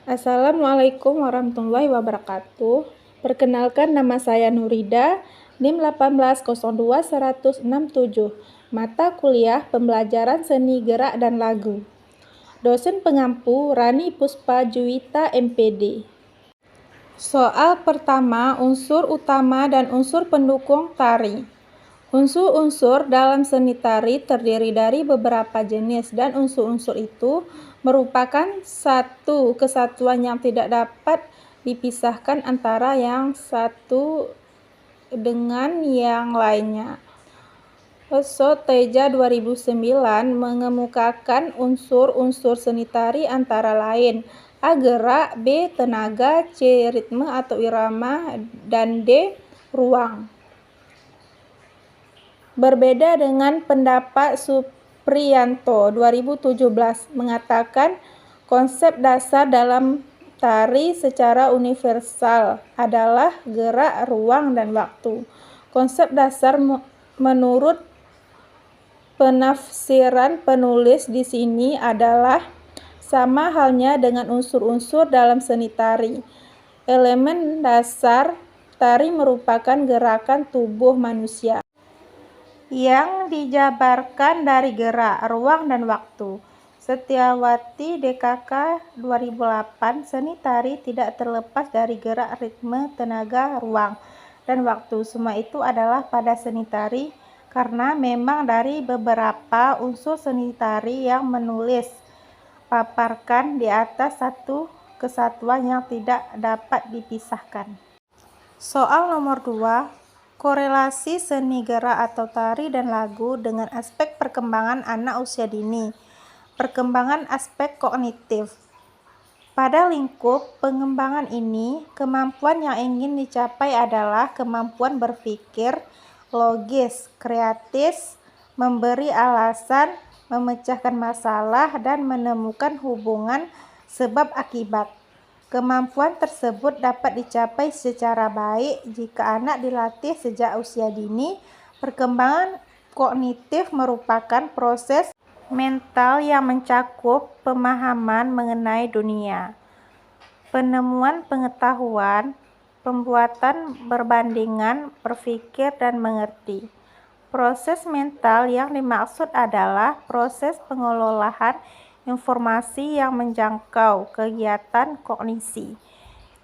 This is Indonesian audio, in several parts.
Assalamualaikum warahmatullahi wabarakatuh. Perkenalkan, nama saya Nurida, NIM 1802167. Mata kuliah Pembelajaran Seni Gerak dan Lagu. Dosen pengampu Rani Puspa Juwita MPD. Soal pertama, unsur utama dan unsur pendukung tari. Unsur-unsur dalam seni tari terdiri dari beberapa jenis, dan unsur-unsur itu merupakan satu kesatuan yang tidak dapat dipisahkan antara yang satu dengan yang lainnya. Oso Teja 2009 mengemukakan unsur-unsur seni tari antara lain A. Gerak, B. Tenaga, C. Ritme atau irama, dan D. Ruang. Berbeda dengan pendapat Supriyanto 2017 mengatakan konsep dasar dalam tari secara universal adalah gerak, ruang, dan waktu. Konsep dasar menurut penafsiran penulis di sini adalah sama halnya dengan unsur-unsur dalam seni tari. Elemen dasar tari merupakan gerakan tubuh manusia yang dijabarkan dari gerak, ruang, dan waktu. Setiawati DKK 2008, seni tari tidak terlepas dari gerak, ritme, tenaga, ruang, dan waktu. Semua itu adalah pada seni tari karena memang dari beberapa unsur seni tari yang menulis paparkan di atas satu kesatuan yang tidak dapat dipisahkan. Soal nomor 2. Korelasi seni gerak atau tari dan lagu dengan aspek perkembangan anak usia dini. Perkembangan aspek kognitif. Pada lingkup pengembangan ini, kemampuan yang ingin dicapai adalah kemampuan berpikir logis, kreatif, memberi alasan, memecahkan masalah, dan menemukan hubungan sebab akibat. Kemampuan tersebut dapat dicapai secara baik jika anak dilatih sejak usia dini. Perkembangan kognitif merupakan proses mental yang mencakup pemahaman mengenai dunia, penemuan pengetahuan, pembuatan perbandingan, berpikir, dan mengerti. Proses mental yang dimaksud adalah proses pengelolaan informasi yang menjangkau kegiatan kognisi,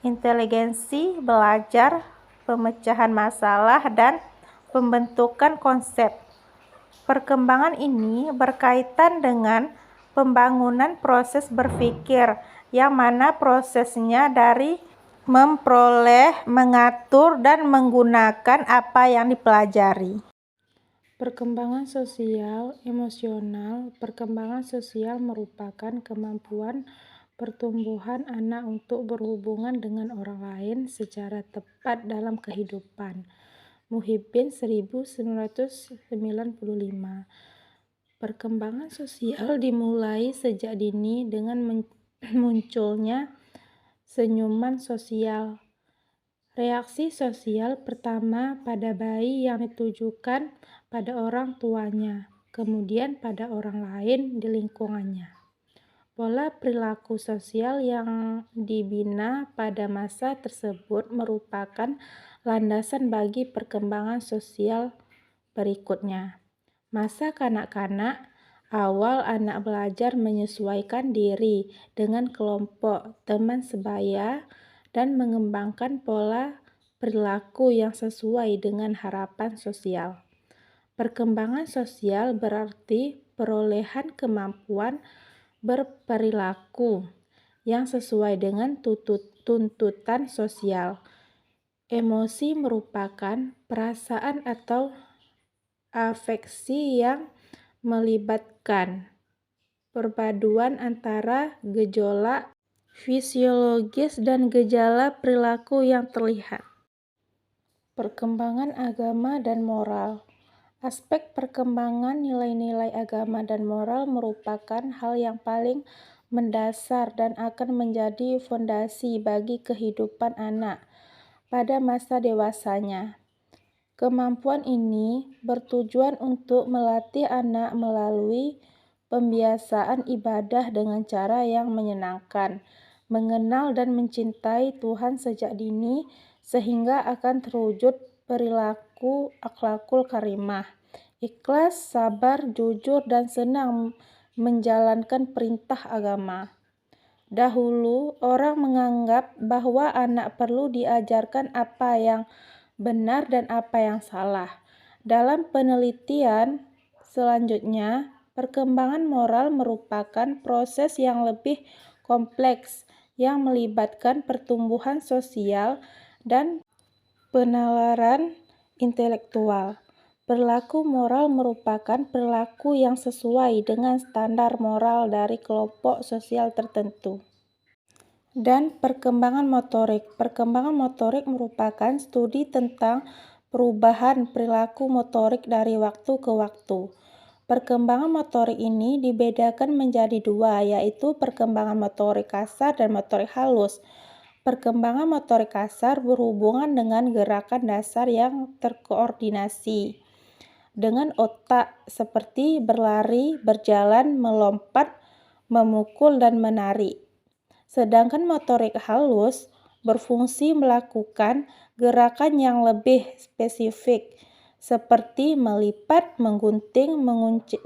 inteligensi, belajar, pemecahan masalah, dan pembentukan konsep. Perkembangan ini berkaitan dengan pembangunan proses berpikir, yang mana prosesnya dari memperoleh, mengatur, dan menggunakan apa yang dipelajari. Perkembangan sosial emosional. Perkembangan sosial merupakan kemampuan pertumbuhan anak untuk berhubungan dengan orang lain secara tepat dalam kehidupan. Muhyiddin 1995. Perkembangan sosial dimulai sejak dini dengan munculnya senyuman sosial. Reaksi sosial pertama pada bayi yang ditujukan pada orang tuanya, kemudian pada orang lain di lingkungannya. Pola perilaku sosial yang dibina pada masa tersebut merupakan landasan bagi perkembangan sosial berikutnya. Masa kanak-kanak, awal anak belajar menyesuaikan diri dengan kelompok teman sebaya dan mengembangkan pola perilaku yang sesuai dengan harapan sosial. Perkembangan sosial berarti perolehan kemampuan berperilaku yang sesuai dengan tuntutan sosial. Emosi merupakan perasaan atau afeksi yang melibatkan perpaduan antara gejolak fisiologis dan gejala perilaku yang terlihat. Perkembangan agama dan moral. Aspek perkembangan nilai-nilai agama dan moral merupakan hal yang paling mendasar dan akan menjadi fondasi bagi kehidupan anak pada masa dewasanya. Kemampuan ini bertujuan untuk melatih anak melalui pembiasaan ibadah dengan cara yang menyenangkan, mengenal dan mencintai Tuhan sejak dini, sehingga akan terwujud perilaku akhlakul karimah, ikhlas, sabar, jujur, dan senang menjalankan perintah agama. Dahulu, orang menganggap bahwa anak perlu diajarkan apa yang benar dan apa yang salah. Dalam penelitian selanjutnya, perkembangan moral merupakan proses yang lebih kompleks yang melibatkan pertumbuhan sosial dan penalaran intelektual. Perilaku moral merupakan perilaku yang sesuai dengan standar moral dari kelompok sosial tertentu. Dan perkembangan motorik. Perkembangan motorik merupakan studi tentang perubahan perilaku motorik dari waktu ke waktu. Perkembangan motorik ini dibedakan menjadi dua, yaitu perkembangan motorik kasar dan motorik halus. Perkembangan motorik kasar berhubungan dengan gerakan dasar yang terkoordinasi dengan otak, seperti berlari, berjalan, melompat, memukul, dan menari. Sedangkan motorik halus berfungsi melakukan gerakan yang lebih spesifik, seperti melipat, menggunting,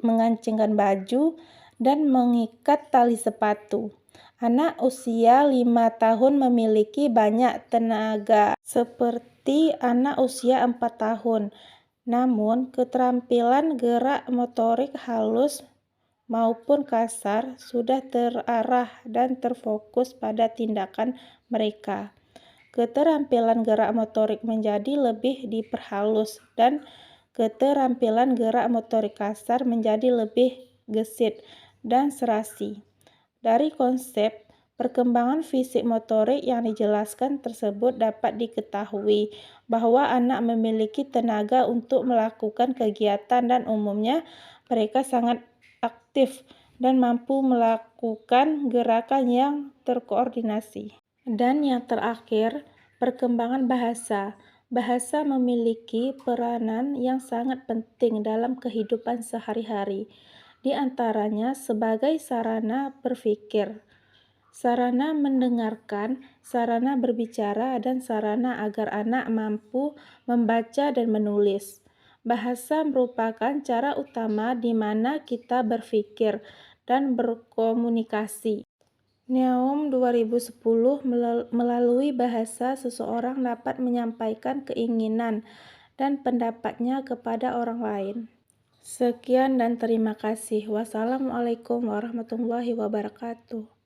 mengancingkan baju, dan mengikat tali sepatu. Anak usia 5 tahun memiliki banyak tenaga, seperti anak usia 4 tahun. Namun, keterampilan gerak motorik halus maupun kasar sudah terarah dan terfokus pada tindakan mereka. Keterampilan gerak motorik menjadi lebih diperhalus dan keterampilan gerak motorik kasar menjadi lebih gesit dan serasi. Dari konsep perkembangan fisik motorik yang dijelaskan tersebut dapat diketahui bahwa anak memiliki tenaga untuk melakukan kegiatan dan umumnya mereka sangat aktif dan mampu melakukan gerakan yang terkoordinasi. Dan yang terakhir, perkembangan bahasa. Bahasa memiliki peranan yang sangat penting dalam kehidupan sehari-hari, di antaranya sebagai sarana berpikir, sarana mendengarkan, sarana berbicara, dan sarana agar anak mampu membaca dan menulis. Bahasa merupakan cara utama di mana kita berpikir dan berkomunikasi. Neom 2010, melalui bahasa seseorang dapat menyampaikan keinginan dan pendapatnya kepada orang lain. Sekian dan terima kasih. Wassalamualaikum warahmatullahi wabarakatuh.